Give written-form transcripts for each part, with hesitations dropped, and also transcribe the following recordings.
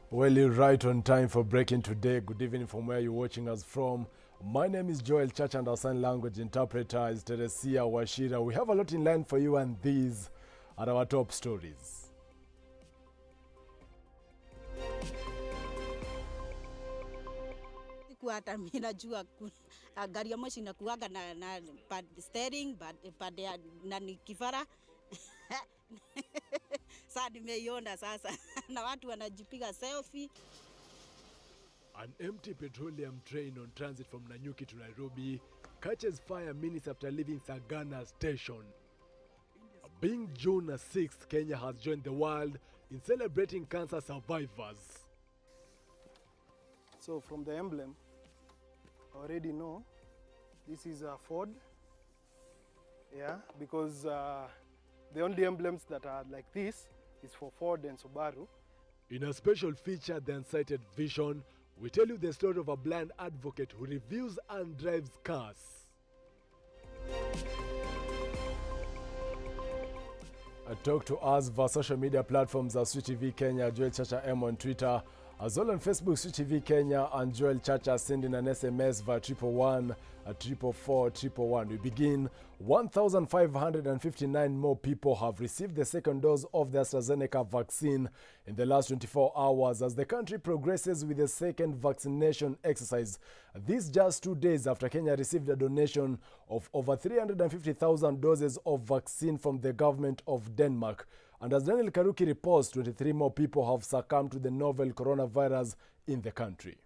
Well, you're right on time for breaking today. Good evening from where you're watching us from. My name is Joel Church and our sign language interpreter is Teresia Washira. We have a lot in line for you and these are our top stories. Hata mimi najua gari ya moshi inakuaga na steering pad na ni kifara. Sasa nimeiona sasa na watu wanajipiga selfie. An empty petroleum train on transit from Nanyuki to Nairobi catches fire minutes after leaving Sagana station. Being June 6th, Kenya has joined the world in celebrating cancer survivors. So from the emblem, I already know this is a Ford, yeah, because the only emblems that are like this is for Ford and Subaru. In a special feature, The Unsighted Vision, we tell you the story of a blind advocate who reviews and drives cars. Talk to us via social media platforms as Switch TV Kenya, Joel Chacha M on Twitter, as well on Facebook, Switch TV Kenya, and Joel Chacha. Send in an SMS via 111 444 111. We begin. 1,559 more people have received the second dose of the AstraZeneca vaccine in the last 24 hours as the country progresses with the second vaccination exercise. This just 2 days after Kenya received a donation of over 350,000 doses of vaccine from the government of Denmark. And as Daniel Karuki reports, 23 more people have succumbed to the novel coronavirus in the country.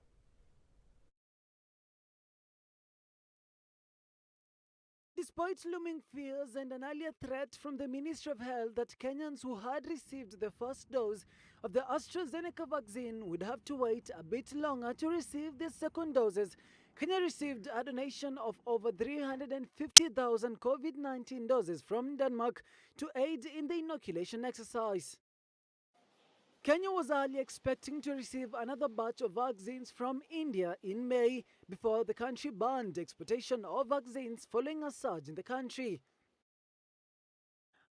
Despite looming fears and an earlier threat from the Ministry of Health that Kenyans who had received the first dose of the AstraZeneca vaccine would have to wait a bit longer to receive their second doses, Kenya received a donation of over 350,000 COVID-19 doses from Denmark to aid in the inoculation exercise. Kenya was earlier expecting to receive another batch of vaccines from India in May before the country banned exportation of vaccines following a surge in the country.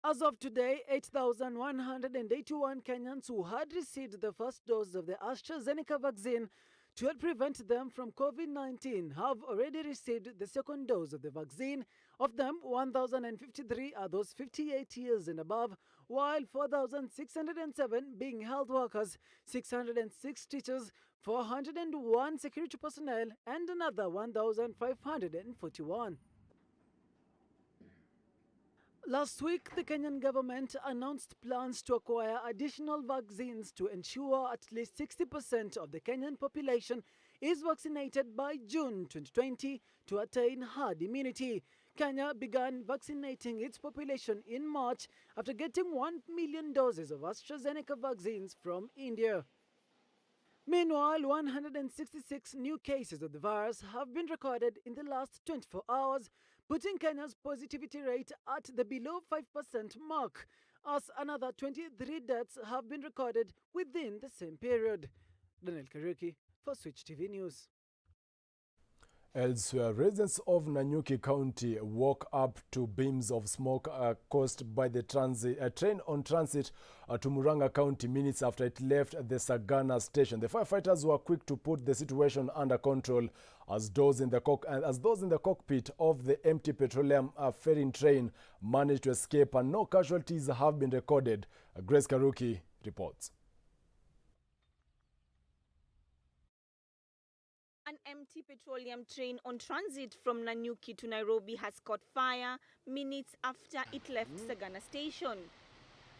As of today, 8,181 Kenyans who had received the first dose of the AstraZeneca vaccine to help prevent them from COVID-19 have already received the second dose of the vaccine. Of them, 1,053 are those 58 years and above, while 4,607 being health workers, 606 teachers, 401 security personnel, and another 1,541. Last week, the Kenyan government announced plans to acquire additional vaccines to ensure at least 60% of the Kenyan population is vaccinated by June 2020 to attain herd immunity. Kenya began vaccinating its population in March after getting 1 million doses of AstraZeneca vaccines from India. Meanwhile, 166 new cases of the virus have been recorded in the last 24 hours, putting Kenya's positivity rate at the below 5% mark, as another 23 deaths have been recorded within the same period. Daniel Karuki for Switch TV News. Elsewhere, residents of Nanyuki County woke up to beams of smoke caused by the train on transit to Murang'a County minutes after it left the Sagana station. The firefighters were quick to put the situation under control as those in the cockpit of the empty petroleum ferrying train managed to escape and no casualties have been recorded. Grace Karuki reports. An empty petroleum train on transit from Nanyuki to Nairobi has caught fire minutes after it left Sagana station.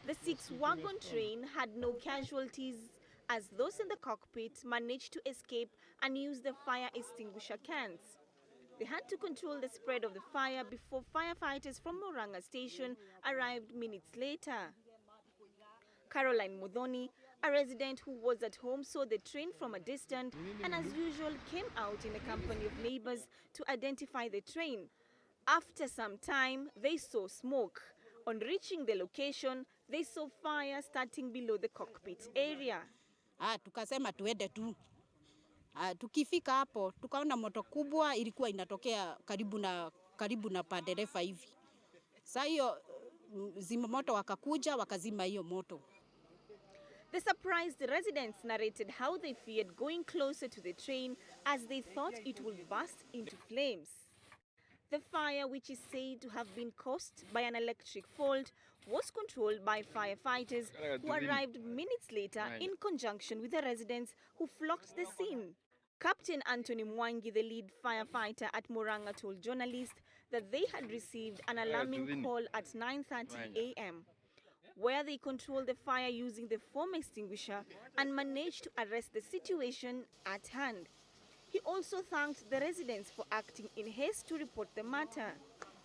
The 6-wagon train had no casualties as those in the cockpit managed to escape and use the fire extinguisher cans. They had to control the spread of the fire before firefighters from Murang'a station arrived minutes later. Caroline Mudhoni, a resident who was at home, saw the train from a distance and as usual came out in a company of neighbors to identify the train. After some time, they saw smoke. On reaching the location, they saw fire starting below the cockpit area. Tukasema tuende tu. Tukifika hapo, tukaona moto kubwa ilikuwa inatokea karibu na padereva hivi. Sasa hiyo zimamoto wakakuja wakazima hiyo moto. The surprised residents narrated how they feared going closer to the train as they thought it would burst into flames. The fire, which is said to have been caused by an electric fault, was controlled by firefighters who arrived minutes later in conjunction with the residents who flocked the scene. Captain Anthony Mwangi, the lead firefighter at Murang'a, told journalists that they had received an alarming call at 9:30 a.m. where they controlled the fire using the foam extinguisher and managed to arrest the situation at hand. He also thanked the residents for acting in haste to report the matter.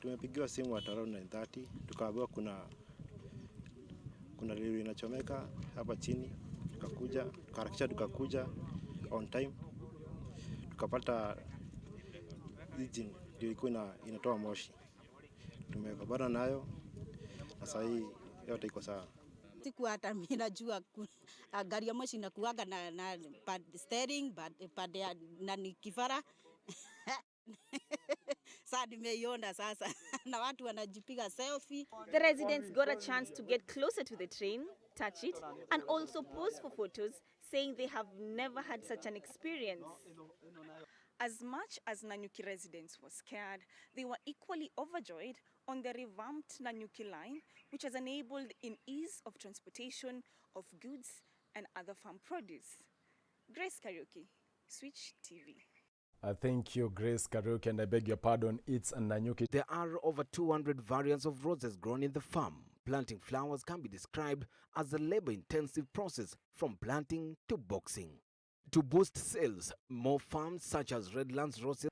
Tumepigiwa simu at around 9:30 tukaambiwa kuna lori inachomeka hapa chini, tukakuja on time, tukapata engine ndio ilikuwa inatoa moshi. Tumekabana nayo na sasa hii yote iko sawa. Siku hata mimi najua gari ya moshi inakuaga na steering pad na ni kifara. Sasa nimeiona sasa na watu wanajipiga selfie. The residents got a chance to get closer to the train, touch it, and also pose for photos, saying they have never had such an experience. As much as Nanyuki residents were scared, they were equally overjoyed on the revamped Nanyuki line, which has enabled in ease of transportation of goods and other farm produce. Grace Karaoke, Switch TV. Thank you, Grace Karaoke, and I beg your pardon, it's Nanyuki. There are over 200 variants of roses grown in the farm. Planting flowers can be described as a labor-intensive process from planting to boxing. To boost sales, more farms such as Redlands Roses.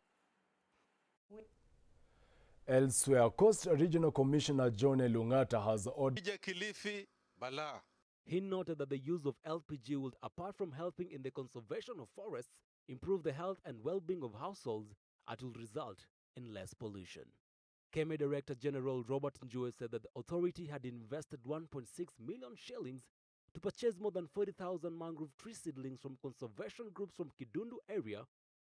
Elsewhere, Coast Regional Commissioner John Elungata has ordered Kilifi Bala. He noted that the use of LPG would, apart from helping in the conservation of forests, improve the health and well-being of households, and will result in less pollution. KEME Director General Robert Njue said that the authority had invested 1.6 million shillings to purchase more than 40,000 mangrove tree seedlings from conservation groups from Kidundu area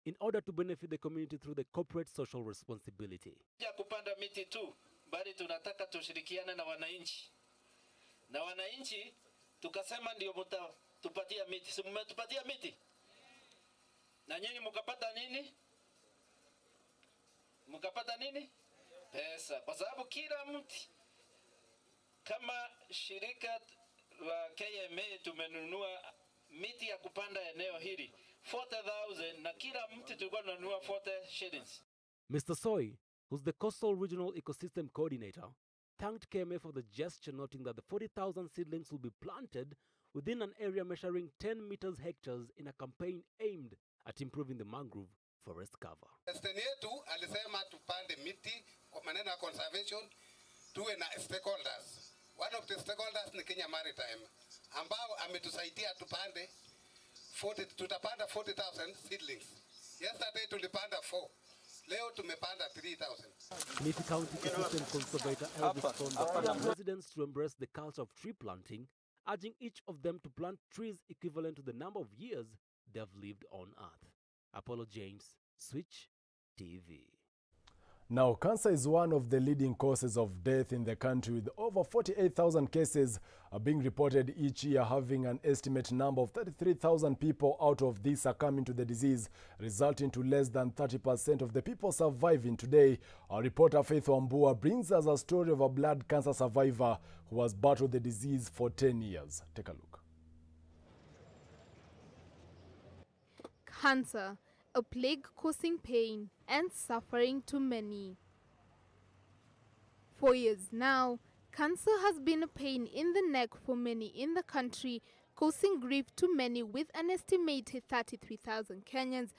in order to benefit the community through the corporate social responsibility. Ya kupanda miti tu, bali tunataka tushirikiane na wananchi. Na wananchi tukasema ndio mtatupatia miti. Si mmetupatia miti? Na nyinyi mkapata nini? Mkapata nini? Pesa. Kwa sababu kila mti, kama shirika la KMA tumenunua miti ya kupanda eneo hili 40,000 na kila mti tulikuwa tunanunua 40 shillings. Mr. Soy, who's the Coastal Regional Ecosystem Coordinator, thanked KMA for the gesture, noting that the 40,000 seedlings will be planted within an area measuring 10 meters hectares in a campaign aimed at improving the mangrove forest cover. President yetu alisema tupande miti kwa maneno ya conservation, tuwe na stakeholders. One of the stakeholders ni Kenya Maritime, ambao ametusaidia tupande tutapanda 40,000 seedlings. Yesterday tulipanda 4. Leo tumepanda 3,000. Kilifi County Ecosystem Conservator Elvis Sonda urged residents to embrace the culture of tree planting, urging each of them to plant trees equivalent to the number of years they have lived on Earth. Apollo James, Switch TV. Now, cancer is one of the leading causes of death in the country, with over 48,000 cases being reported each year, having an estimate number of 33,000 people out of these succumbing to the disease, resulting to less than 30% of the people surviving. Today, our reporter Faith Wambua brings us a story of a blood cancer survivor who has battled the disease for 10 years. Take a look. Cancer, a plague causing pain and suffering to many. For years now, cancer has been a pain in the neck for many in the country, causing grief to many, with an estimated 33,000 Kenyans